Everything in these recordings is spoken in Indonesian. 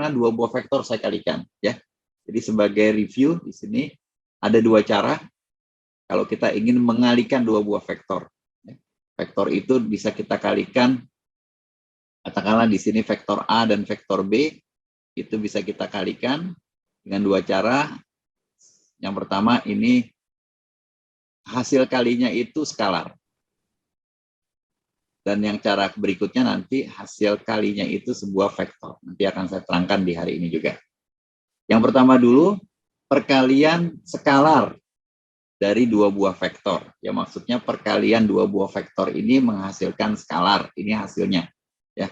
bagaimana dua buah vektor saya kalikan, ya. Jadi sebagai review di sini ada dua cara kalau kita ingin mengalihkan dua buah vektor. Vektor itu bisa kita kalikan, katakanlah di sini vektor A dan vektor B, itu bisa kita kalikan dengan dua cara. Yang pertama ini hasil kalinya itu skalar. Dan yang cara berikutnya nanti hasil kalinya itu sebuah vektor. Nanti akan saya terangkan di hari ini juga. Yang pertama dulu, perkalian skalar dari dua buah vektor. Ya, maksudnya perkalian dua buah vektor ini menghasilkan skalar. Ini hasilnya, ya.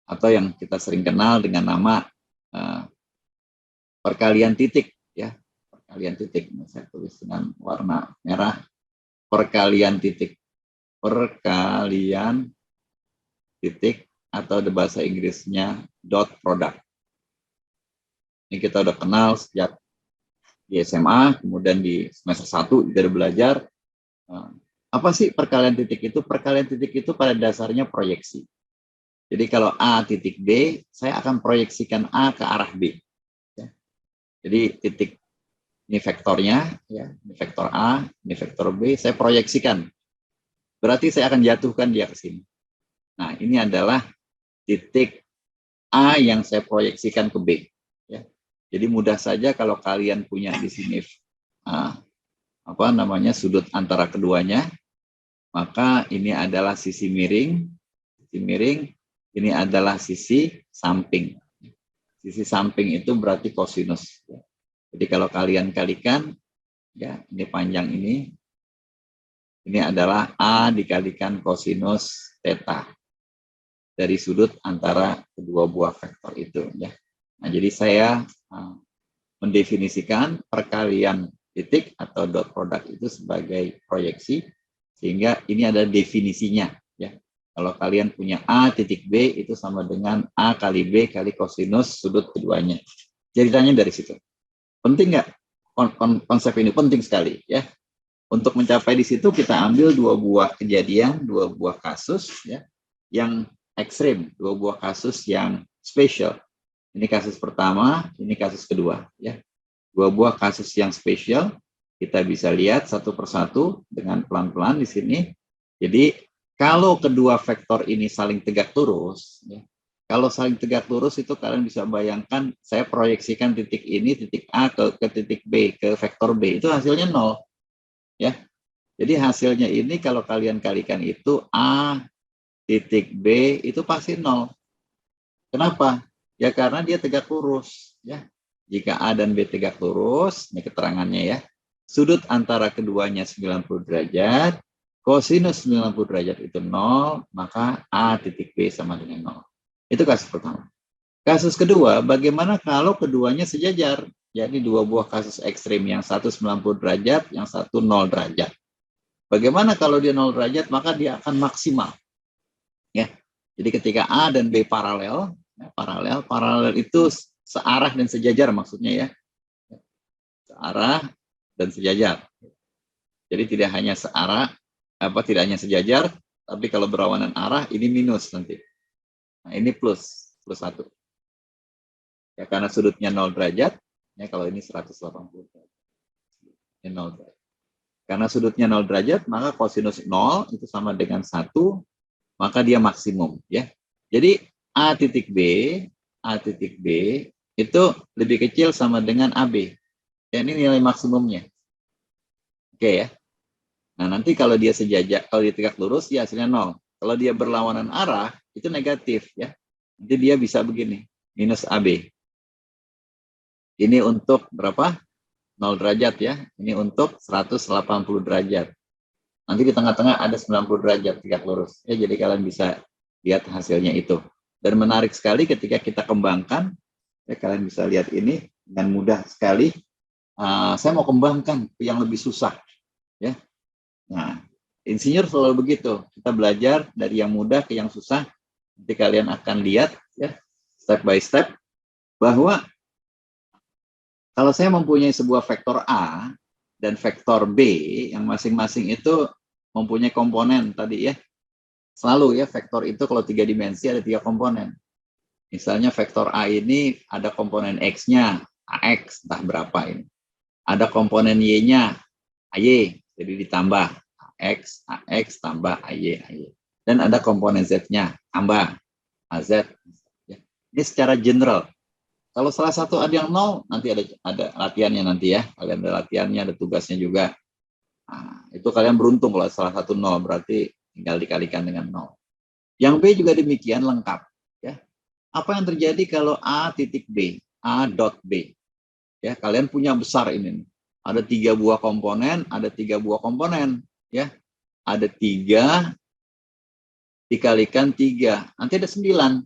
Atau yang kita sering kenal dengan nama perkalian titik, ya. Perkalian titik. Saya tulis dengan warna merah. Perkalian titik. Perkalian titik atau di bahasa Inggrisnya dot product. Ini kita udah kenal sejak di SMA, kemudian di semester 1 kita udah belajar. Apa sih perkalian titik itu? Perkalian titik itu pada dasarnya proyeksi. Jadi kalau A titik B, saya akan proyeksikan A ke arah B. Ya. Jadi titik ini vektornya, ya, ini vektor A, ini vektor B, saya proyeksikan. Berarti saya akan jatuhkan dia ke sini. Nah, ini adalah titik A yang saya proyeksikan ke B. Ya. Jadi mudah saja kalau kalian punya di sini sudut antara keduanya, maka ini adalah sisi miring. Sisi miring, ini adalah sisi samping. Sisi samping itu berarti kosinus. Jadi kalau kalian kalikan, ya, ini panjang ini adalah A dikalikan kosinus theta dari sudut antara kedua buah vektor itu, ya. Nah, jadi saya mendefinisikan perkalian titik atau dot product itu sebagai proyeksi, sehingga ini ada definisinya, ya. Kalau kalian punya A titik B itu sama dengan A kali B kali kosinus sudut keduanya. Ceritanya dari situ. Penting nggak? Konsep ini penting sekali, ya. Untuk mencapai di situ kita ambil dua buah kejadian, dua buah kasus, ya, yang ekstrim, dua buah kasus yang spesial. Ini kasus pertama, ini kasus kedua, ya. Dua buah kasus yang spesial kita bisa lihat satu persatu dengan pelan-pelan di sini. Jadi kalau kedua vektor ini saling tegak lurus, ya, kalau saling tegak lurus itu kalian bisa bayangkan saya proyeksikan titik ini, titik A ke titik B, ke vektor B, itu hasilnya 0. Ya, jadi hasilnya ini kalau kalian kalikan itu A titik B itu pasti 0. Kenapa? Ya karena dia tegak lurus. Ya, jika A dan B tegak lurus, ini keterangannya ya. Sudut antara keduanya 90 derajat, kosinus 90 derajat itu 0, maka A titik B sama dengan 0. Itu kasus pertama. Kasus kedua, bagaimana kalau keduanya sejajar? Jadi dua buah kasus ekstrim, yang satu 90 derajat, yang satu 0 derajat. Bagaimana kalau dia 0 derajat, maka dia akan maksimal. Ya. Jadi ketika A dan B paralel, ya, paralel itu searah dan sejajar maksudnya, ya. Searah dan sejajar. Jadi tidak hanya searah, tidak hanya sejajar, tapi kalau berlawanan arah ini minus nanti. Nah, ini plus 1. Ya, karena sudutnya 0 derajat, ya, kalau ini 180 derajat. Ini 0 derajat. Karena sudutnya 0 derajat, maka kosinus 0 itu sama dengan 1, maka dia maksimum, ya. Jadi A titik B itu lebih kecil sama dengan AB. Ya, ini nilai maksimumnya. Oke, ya. Nah, nanti kalau dia sejajar, kalau dia tegak lurus, ya hasilnya 0. Kalau dia berlawanan arah, itu negatif, ya. Nanti dia bisa begini, minus AB. Ini untuk berapa? 0 derajat, ya. Ini untuk 180 derajat. Nanti di tengah-tengah ada 90 derajat tegak lurus. Ya, jadi kalian bisa lihat hasilnya itu. Dan menarik sekali ketika kita kembangkan, ya, kalian bisa lihat ini dengan mudah sekali. Saya mau kembangkan yang lebih susah, ya. Nah, insinyur selalu begitu. Kita belajar dari yang mudah ke yang susah. Nanti kalian akan lihat, ya, step by step, bahwa kalau saya mempunyai sebuah vektor A dan vektor B yang masing-masing itu mempunyai komponen tadi, ya. Selalu, ya, vektor itu kalau 3 dimensi ada 3 komponen. Misalnya vektor A ini ada komponen X-nya, AX, entah berapa ini. Ada komponen Y-nya, AY, jadi ditambah AX tambah AY. Dan ada komponen Z-nya, tambah AZ. Ini secara general. Kalau salah satu ada yang nol, nanti ada latihannya nanti ya. Kalian ada latihannya, ada tugasnya juga. Nah, itu kalian beruntung kalau salah satu nol, berarti tinggal dikalikan dengan nol. Yang B juga demikian lengkap. Ya. Apa yang terjadi kalau A titik B, A dot B? Ya, kalian punya besar ini. Ada 3 buah komponen, ada 3 buah komponen. Ya, ada 3 dikalikan 3, nanti ada 9.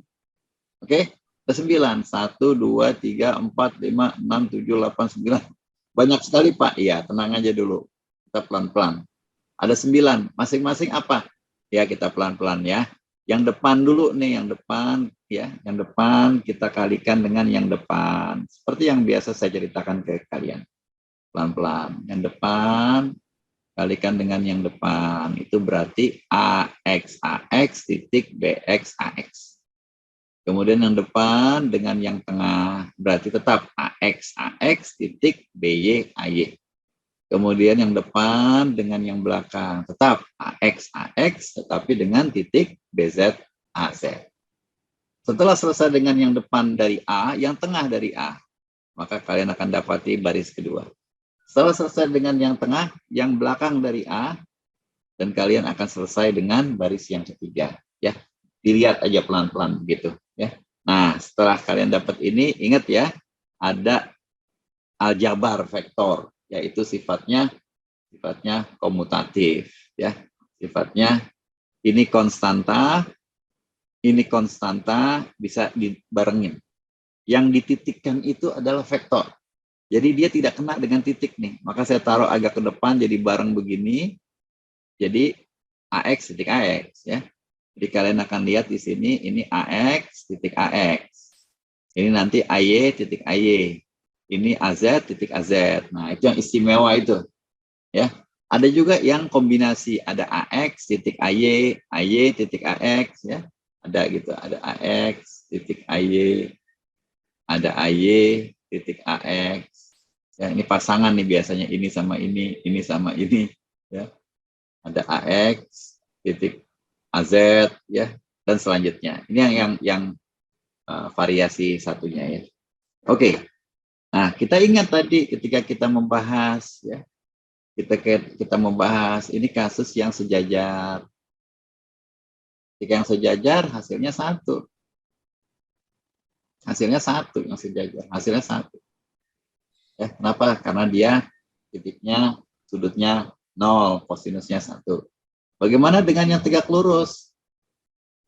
Oke, ada 9. 1, 2, 3, 4, 5, 6, 7, 8, 9. Banyak sekali Pak. Iya, tenang aja dulu. Kita pelan-pelan. Ada 9. Masing-masing apa? Ya, kita pelan-pelan ya. Yang depan dulu nih, yang depan ya. Yang depan kita kalikan dengan yang depan. Seperti yang biasa saya ceritakan ke kalian. Pelan-pelan. Yang depan kalikan dengan yang depan. Itu berarti AX titik BX AX. Kemudian yang depan dengan yang tengah, berarti tetap AX titik BY AY. Kemudian yang depan dengan yang belakang, tetap AX tetapi dengan titik BZ AZ. Setelah selesai dengan yang depan dari A, yang tengah dari A, maka kalian akan dapati baris kedua. Setelah selesai dengan yang tengah, yang belakang dari A, dan kalian akan selesai dengan baris yang ketiga. Ya, dilihat aja pelan-pelan begitu. Ya. Nah, setelah kalian dapat ini, ingat ya, ada aljabar vektor, yaitu sifatnya komutatif. Ya, sifatnya ini konstanta bisa dibarengin. Yang dititikkan itu adalah vektor. Jadi dia tidak kena dengan titik nih. Maka saya taruh agak ke depan jadi bareng begini. Jadi AX titik AX ya. Jadi kalian akan lihat di sini ini AX titik AX. Ini nanti AY titik AY. Ini AZ titik AZ. Nah, itu yang istimewa itu. Ya. Ada juga yang kombinasi, ada AX titik AY, AY titik AX ya. Ada gitu, ada AX titik AY, ada AY titik AX. Ya, ini pasangan nih biasanya ini sama ini sama ini ya. Ada AX titik AZ ya, dan selanjutnya. Ini yang variasi satunya ya. Oke. Nah, kita ingat tadi ketika kita membahas ya, kita membahas ini kasus yang sejajar. Ketika yang sejajar hasilnya satu. Hasilnya satu yang sejajar, hasilnya satu. Ya, kenapa? Karena dia titiknya sudutnya 0, kosinusnya 1. Bagaimana dengan yang tegak lurus?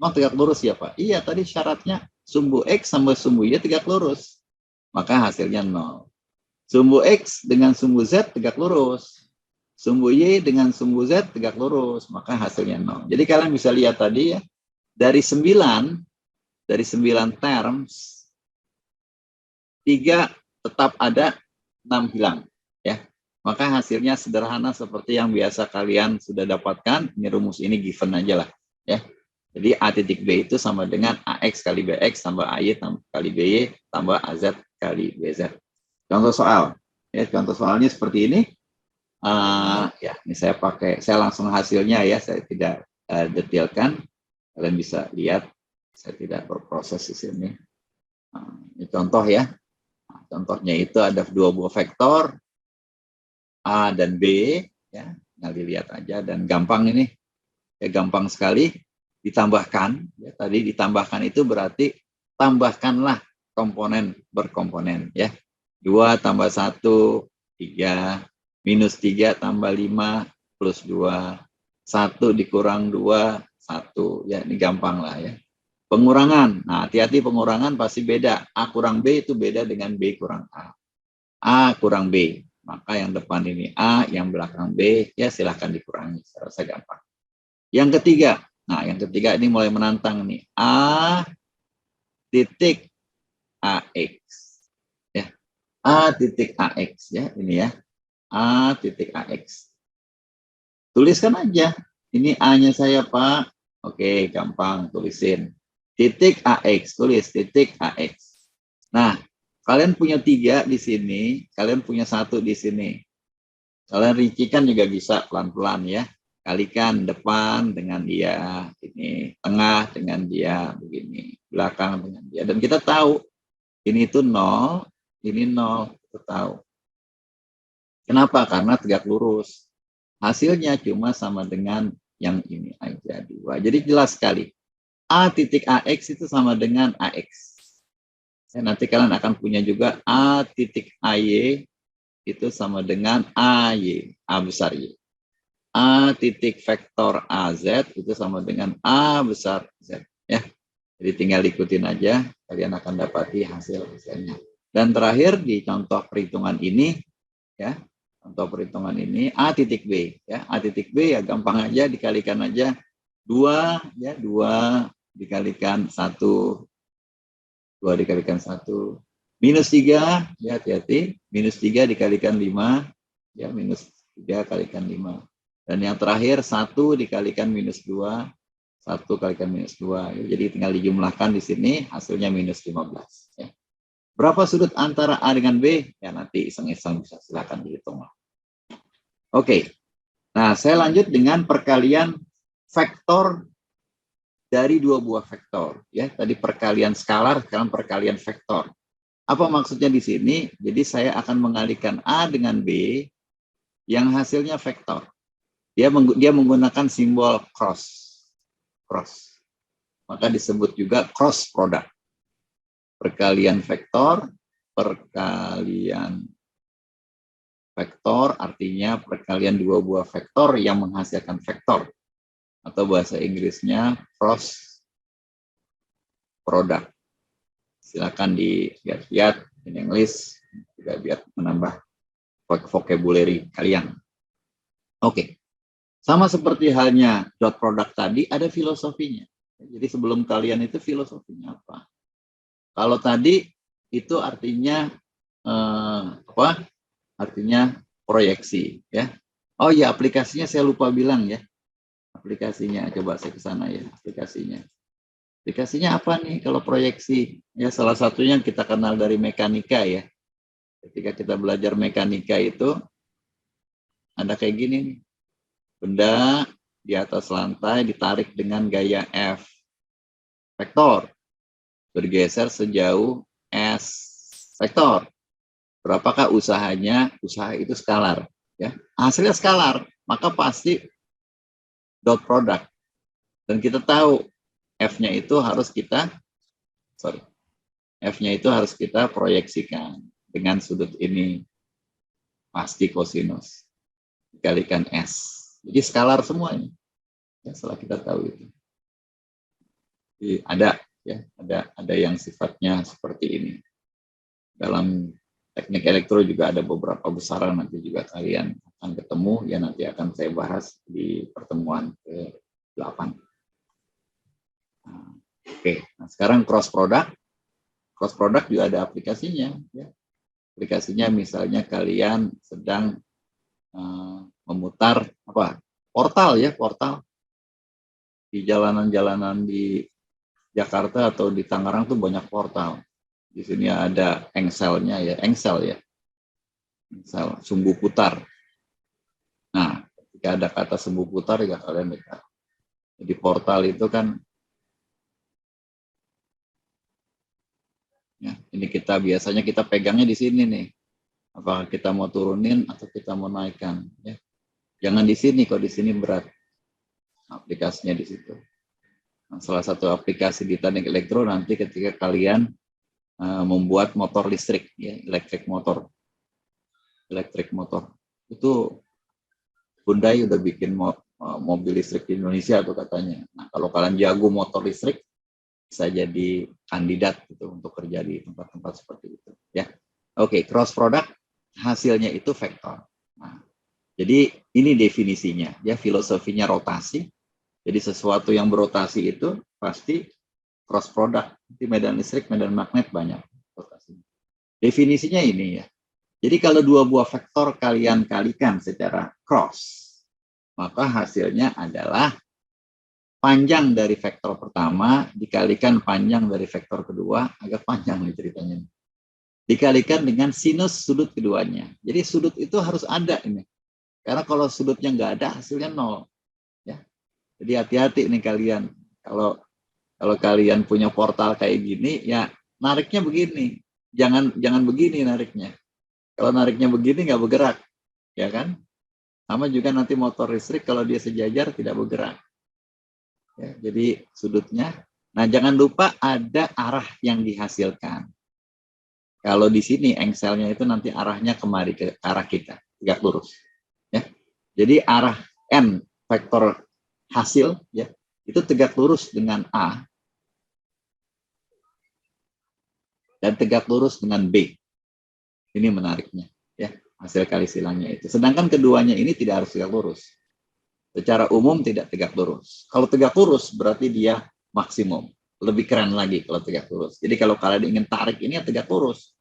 Mau tegak lurus ya Pak? Iya, tadi syaratnya sumbu X sama sumbu Y tegak lurus. Maka hasilnya 0. Sumbu X dengan sumbu Z tegak lurus. Sumbu Y dengan sumbu Z tegak lurus. Maka hasilnya 0. Jadi kalian bisa lihat tadi ya, dari 9 terms, 3 tetap ada, 6 hilang. Ya. Maka hasilnya sederhana seperti yang biasa kalian sudah dapatkan. Ini rumus ini given aja lah. Ya. Jadi A titik B itu sama dengan AX kali BX tambah AY kali BY tambah AZ kali BZ. Contoh soal. Ya, contoh soalnya seperti ini. Ya, ini saya langsung hasilnya ya. Saya tidak detailkan. Kalian bisa lihat. Saya tidak berproses di sini. Ini contoh ya. Contohnya itu ada 2 buah vektor A dan B ya, tinggal dilihat aja dan gampang ini. Ya, gampang sekali ditambahkan ya, tadi ditambahkan itu berarti tambahkanlah komponen berkomponen ya. 2 tambah 1 3 minus 3 tambah 5 plus 2 1 dikurang 2 1 ya, ini gampang lah ya. Pengurangan, nah hati-hati pengurangan pasti beda. A kurang B itu beda dengan B kurang A. A kurang B, maka yang depan ini A, yang belakang B, ya silahkan dikurangi, serasa gampang. Yang ketiga, nah yang ketiga ini mulai menantang nih. A titik AX. Ya. A titik AX ya, ini ya. A titik AX. Tuliskan aja. Ini A-nya saya Pak. Oke, gampang tulisin. titik AX, tulis titik AX. Nah, kalian punya 3 di sini, kalian punya 1 di sini. Kalian rincikan juga bisa pelan-pelan ya. Kalikan depan dengan dia, ini tengah dengan dia, begini, belakang dengan dia. Dan kita tahu ini itu 0, ini 0, kita tahu. Kenapa? Karena tegak lurus. Hasilnya cuma sama dengan yang ini aja 2. Jadi jelas sekali. A titik AX itu sama dengan AX. Nanti kalian akan punya juga A titik AY itu sama dengan AY, A besar Y. A titik vektor AZ itu sama dengan A besar Z. Ya. Jadi tinggal ikutin aja, kalian akan dapati hasilnya. Dan terakhir di contoh perhitungan ini, ya, contoh perhitungan ini A titik B, ya, A titik B ya gampang aja dikalikan aja 2, ya 2 dikalikan 1, 2 dikalikan 1, minus 3, ya hati-hati, minus 3 dikalikan 5, ya minus 3 kalikan 5. Dan yang terakhir 1 dikalikan minus 2, 1 kalikan minus 2. Ya, jadi tinggal dijumlahkan di sini, hasilnya minus 15. Ya. Berapa sudut antara A dengan B? Ya nanti iseng-iseng bisa silakan dihitung. Oke, nah saya lanjut dengan perkalian vektor dari 2 buah vektor. Ya, tadi perkalian skalar, sekarang perkalian vektor. Apa maksudnya di sini? Jadi saya akan mengalihkan A dengan B yang hasilnya vektor. Dia menggunakan simbol cross. Maka disebut juga cross product. Perkalian vektor artinya perkalian 2 buah vektor yang menghasilkan vektor. Atau bahasa Inggrisnya cross product. Silakan dilihat-lihat in English juga biar menambah vocabulary kalian. Oke. Sama seperti halnya dot product tadi, ada filosofinya. Jadi sebelum kalian itu filosofinya apa? Kalau tadi itu artinya apa? Artinya proyeksi, ya. Oh ya, aplikasinya saya lupa bilang ya. Aplikasinya, coba saya ke sana ya, aplikasinya. Aplikasinya apa nih kalau proyeksi? Ya salah satunya kita kenal dari mekanika ya. Ketika kita belajar mekanika itu ada kayak gini nih. Benda di atas lantai ditarik dengan gaya F vektor. Bergeser sejauh S vektor. Berapakah usahanya? Usaha itu skalar. Ya. Hasilnya skalar, maka pasti dot product. Dan kita tahu F-nya itu harus kita proyeksikan dengan sudut ini pasti kosinus dikalikan S. Jadi skalar semua ini. Ya, setelah kita tahu itu. Jadi ada yang sifatnya seperti ini. Dalam teknik elektro juga ada beberapa besaran, nanti juga kalian akan ketemu, ya nanti akan saya bahas di pertemuan ke-8. Oke, nah sekarang cross product. Cross product juga ada aplikasinya. Ya. Aplikasinya misalnya kalian sedang memutar portal di jalanan-jalanan di Jakarta atau di Tangerang tuh banyak portal. Di sini ada engselnya ya, engsel sumbu putar. Nah, ketika ada kata sumbu putar ya kalian lihat. Jadi portal itu kan ya, ini biasanya kita pegangnya di sini nih. Apakah kita mau turunin atau kita mau naikkan ya. Jangan di sini, kalau di sini berat. Aplikasinya di situ. Nah, salah satu aplikasi di teknik elektro nanti ketika kalian membuat motor listrik, ya, elektrik motor itu Hyundai udah bikin mobil listrik di Indonesia tuh katanya. Nah, kalau kalian jago motor listrik bisa jadi kandidat gitu untuk kerja di tempat-tempat seperti itu, ya. Oke, cross product hasilnya itu vektor. Nah, jadi ini definisinya, ya, filosofinya rotasi. Jadi sesuatu yang berotasi itu pasti cross product. Di medan listrik, medan magnet banyak rotasi. Definisinya ini ya. Jadi kalau 2 buah vektor kalian kalikan secara cross, maka hasilnya adalah panjang dari vektor pertama dikalikan panjang dari vektor kedua, agak panjang nih ceritanya. Dikalikan dengan sinus sudut keduanya. Jadi sudut itu harus ada ini. Karena kalau sudutnya nggak ada, hasilnya nol. Ya. Jadi hati-hati nih kalian. Kalau kalian punya portal kayak gini, ya nariknya begini. Jangan begini nariknya. Kalau nariknya begini nggak bergerak, ya kan? Sama juga nanti motor listrik kalau dia sejajar tidak bergerak. Ya, jadi sudutnya. Nah, jangan lupa ada arah yang dihasilkan. Kalau di sini engselnya itu nanti arahnya kemari ke arah kita, tegak lurus. Ya. Jadi arah N vektor hasil ya itu tegak lurus dengan A dan tegak lurus dengan B. Ini menariknya ya, hasil kali silangnya itu. Sedangkan keduanya ini tidak harus tegak lurus. Secara umum tidak tegak lurus. Kalau tegak lurus berarti dia maksimum. Lebih keren lagi kalau tegak lurus. Jadi kalau kalian ingin tarik ini ya tegak lurus.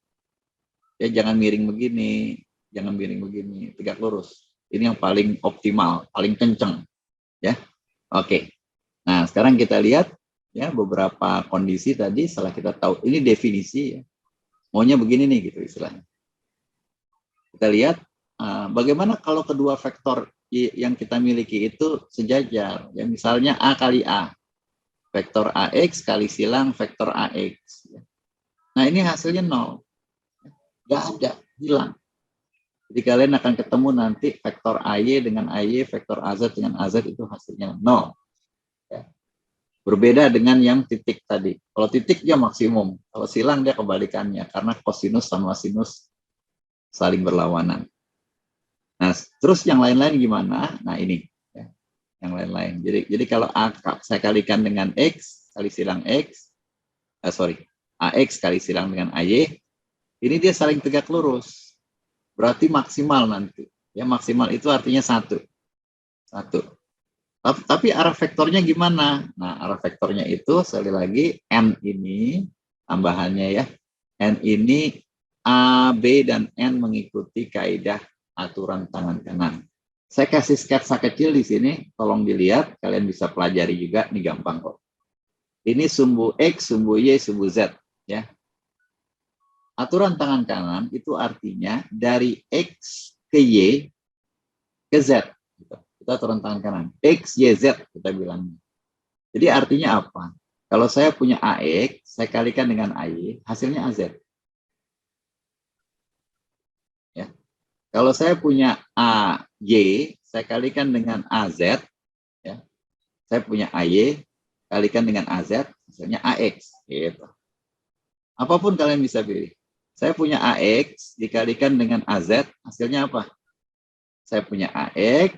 Ya jangan miring begini, jangan miring begini, tegak lurus. Ini yang paling optimal, paling kenceng. Ya, oke. Nah sekarang kita lihat ya beberapa kondisi tadi setelah kita tahu ini definisi ya. Maunya begini nih gitu istilahnya. Kita lihat bagaimana kalau kedua vektor yang kita miliki itu sejajar. Ya, misalnya A kali A. Vektor AX kali silang vektor AX. Nah ini hasilnya 0. Nggak ada, hilang. Jadi kalian akan ketemu nanti vektor AY dengan AY, vektor AZ dengan AZ itu hasilnya 0. Ya. Berbeda dengan yang titik tadi. Kalau titik dia maksimum. Kalau silang dia kebalikannya. Karena kosinus sama sinus saling berlawanan. Nah, terus yang lain-lain gimana? Nah, ini ya, yang lain-lain. Jadi kalau A saya kalikan dengan X kali silang X, AX kali silang dengan AY, ini dia saling tegak lurus. Berarti maksimal nanti. Ya, maksimal itu artinya 1. Tapi arah vektornya gimana? Nah, arah vektornya itu sekali lagi N ini tambahannya ya. N ini A, B, dan N mengikuti kaidah aturan tangan kanan. Saya kasih sketsa kecil di sini, tolong dilihat, kalian bisa pelajari juga, ini gampang kok. Ini sumbu X, sumbu Y, sumbu Z. Ya. Aturan tangan kanan itu artinya dari X ke Y ke Z. Itu aturan tangan kanan. X, Y, Z kita bilang. Jadi artinya apa? Kalau saya punya AX, saya kalikan dengan AY, hasilnya AZ. Ya. Kalau saya punya AY, saya kalikan dengan AZ, ya. Saya punya AY, kalikan dengan AZ, hasilnya AX. Gitu. Apapun kalian bisa pilih. Saya punya AX, dikalikan dengan AZ, hasilnya apa? Saya punya AX,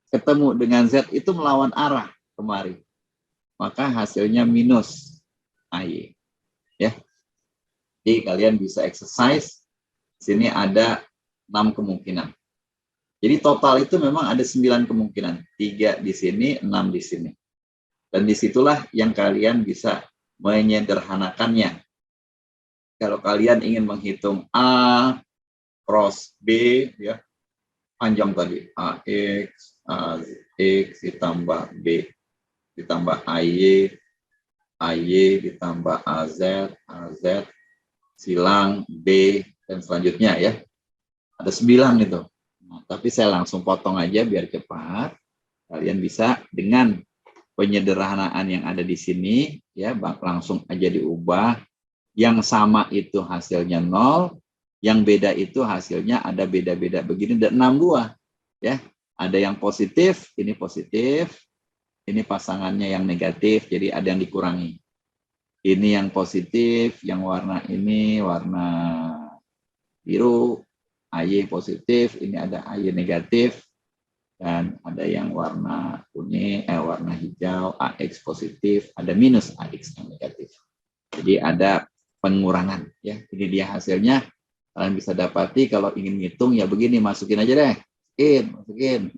ketemu dengan Z itu melawan arah kemari. Maka hasilnya minus AY. Ya. Jadi kalian bisa exercise. Sini ada 6 kemungkinan. Jadi total itu memang ada 9 kemungkinan. 3 di sini, 6 di sini. Dan disitulah yang kalian bisa menyederhanakannya. Kalau kalian ingin menghitung A cross B, ya panjang tadi. AX, AX ditambah B, ditambah AY, AY ditambah AZ, AZ, silang B, dan selanjutnya ya. Ada 9 itu. Nah, tapi saya langsung potong aja biar cepat. Kalian bisa dengan penyederhanaan yang ada di sini, ya langsung aja diubah. Yang sama itu hasilnya 0, yang beda itu hasilnya ada beda-beda begini, dan 6 buah. Ya, ada yang positif, ini pasangannya yang negatif, jadi ada yang dikurangi. Ini yang positif, yang warna ini warna biru, AY positif, ini ada AY negatif, dan ada yang warna kuning, warna hijau, AX positif, ada minus AX yang negatif. Jadi ada pengurangan ya. Ini dia hasilnya. Kalian bisa dapati kalau ingin ngitung ya begini, masukin aja deh. Masukin.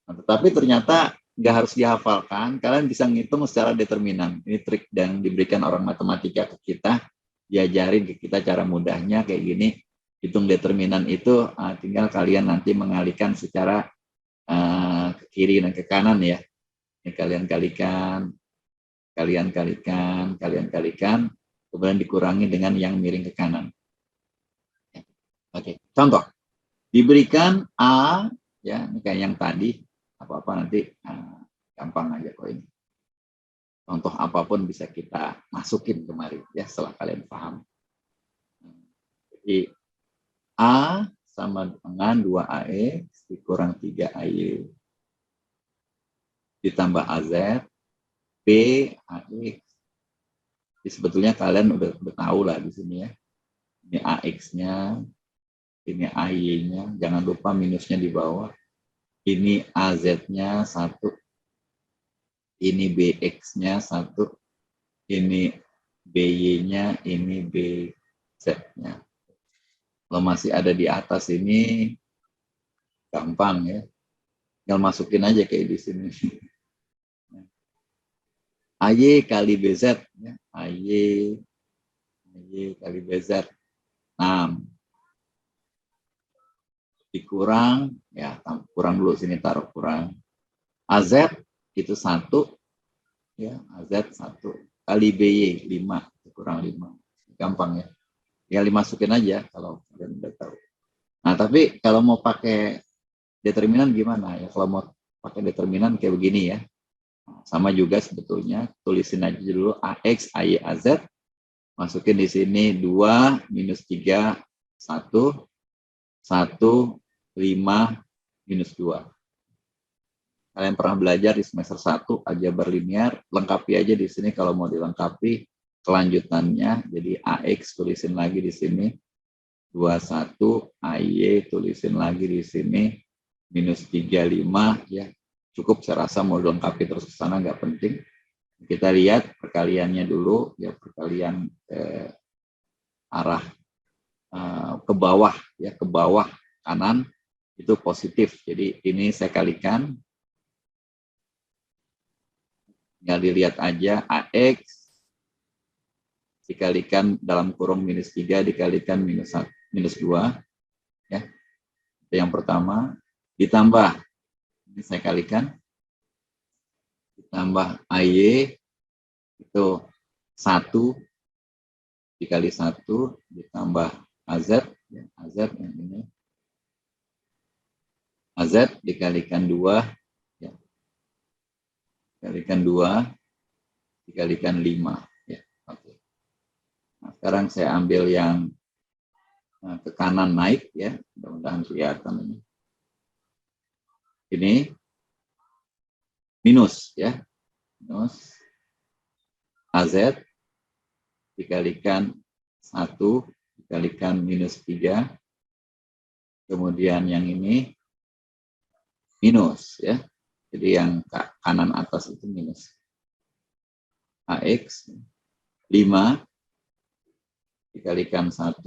Nah, tetapi ternyata nggak harus dihafalkan, kalian bisa ngitung secara determinan. Ini trik yang diberikan orang matematika ke kita, diajarin ke kita cara mudahnya kayak gini. Hitung determinan itu tinggal kalian nanti mengalihkan secara ke kiri dan ke kanan ya. Ini kalian kalikan, kemudian dikurangi dengan yang miring ke kanan. Oke, contoh. Diberikan A, ya, ini kayak yang tadi, apa-apa nanti gampang aja kok ini. Contoh apapun bisa kita masukin kemari, ya, setelah kalian paham. Jadi, A sama dengan 2AX dikurang 3AY ditambah AZ, B, AX. Jadi sebetulnya kalian udah tahu lah di sini ya. Ini AX-nya, ini AY-nya, jangan lupa minusnya di bawah. Ini AZ-nya 1, ini BX-nya 1, ini BY-nya, ini BZ-nya. Kalau masih ada di atas ini, gampang ya. Tinggal masukin aja kayak di sini. AY kali BZ, ya. AY kali BZ, 6. Dikurang, ya kurang dulu sini taruh kurang. AZ itu 1, ya, AZ 1 kali BY 5, kurang 5. Gampang ya. Tinggal dimasukin aja kalau kalian udah tahu. Nah, tapi kalau mau pakai determinan gimana ya? Kalau mau pakai determinan kayak begini ya. Sama juga sebetulnya, tulisin aja dulu AX, AY, AZ. Masukin di sini 2, minus 3, 1, 1, 5, minus 2. Kalian pernah belajar di semester 1 aljabar linear, lengkapi aja di sini kalau mau dilengkapi kelanjutannya. Jadi AX tulisin lagi di sini 21, AY tulisin lagi di sini minus 35 ya. Cukup saya rasa mau dilengkapi terus ke sana nggak penting. Kita lihat perkaliannya dulu ya, perkalian arah ke bawah ya, ke bawah kanan itu positif. Jadi ini saya kalikan, tinggal dilihat aja AX dikalikan dalam kurung minus 3 dikalikan minus 2 ya. Itu yang pertama, ditambah ini saya kalikan, ditambah AY itu 1 dikali 1 ditambah AZ ya, AZ yang ini AZ dikalikan 2 ya, dikalikan 2 dikalikan 5 ya. Oke. Nah, sekarang saya ambil yang ke kanan naik ya, mudah-mudahan kelihatan ini. Ini minus ya, minus AZ dikalikan 1 dikalikan minus 3, kemudian yang ini minus ya, jadi yang kanan atas itu minus. AX 5 dikalikan 1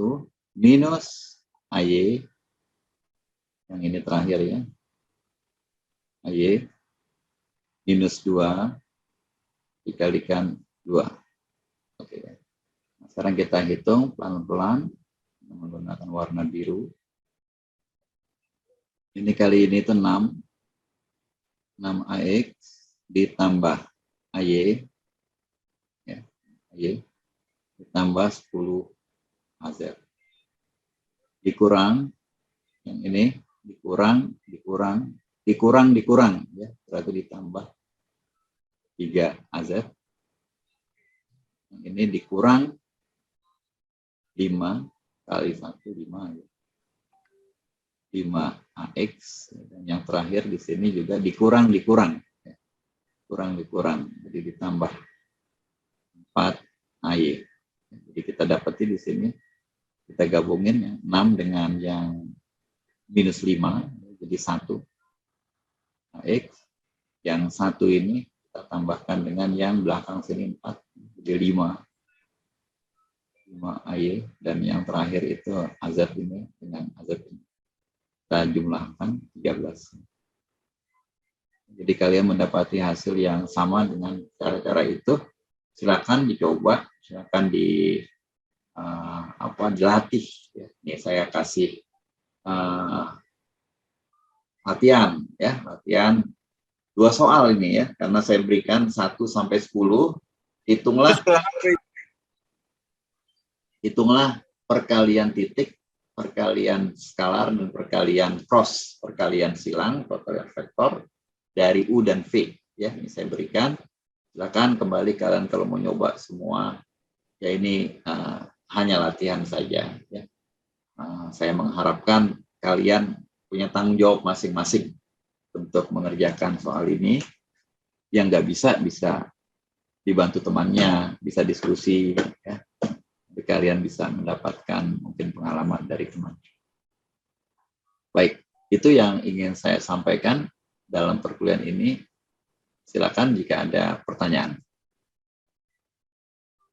minus AY, yang ini terakhir ya, AY minus 2 dikalikan 2. Oke. Nah, sekarang kita hitung pelan-pelan menggunakan warna biru. Ini kali ini itu 6 AX ditambah AY ya, AY ditambah 10 AZ dikurang yang ini dikurang ya, berarti ditambah 3 AZ, yang ini dikurang 5 kali 1 5 ya. 5 AX, dan yang terakhir di sini juga dikurang ya. Kurang, jadi ditambah 4 AY. Jadi kita dapati di sini kita gabungin ya, 6 dengan yang minus 5 jadi 1 AX, yang 1 ini kita tambahkan dengan yang belakang sini 4 jadi 5 AY, dan yang terakhir itu AZ ini dengan AZ ini kita jumlahkan 13. Jadi kalian mendapati hasil yang sama dengan cara-cara itu. Silakan dicoba, silakan dilatih. Ini saya kasih latihan ya, latihan 2 soal ini ya, karena saya berikan 1 sampai 10, hitunglah perkalian titik, perkalian skalar, dan perkalian cross, perkalian silang, perkalian vektor dari U dan V. Ya, ini saya berikan. Silakan kembali kalian kalau mau nyoba semua. Ya ini hanya latihan saja. Ya. Saya mengharapkan kalian punya tanggung jawab masing-masing untuk mengerjakan soal ini. Yang nggak bisa dibantu temannya, bisa diskusi. Ya. Kalian bisa mendapatkan mungkin pengalaman dari teman. Baik, itu yang ingin saya sampaikan dalam perkuliahan ini. Silakan jika ada pertanyaan.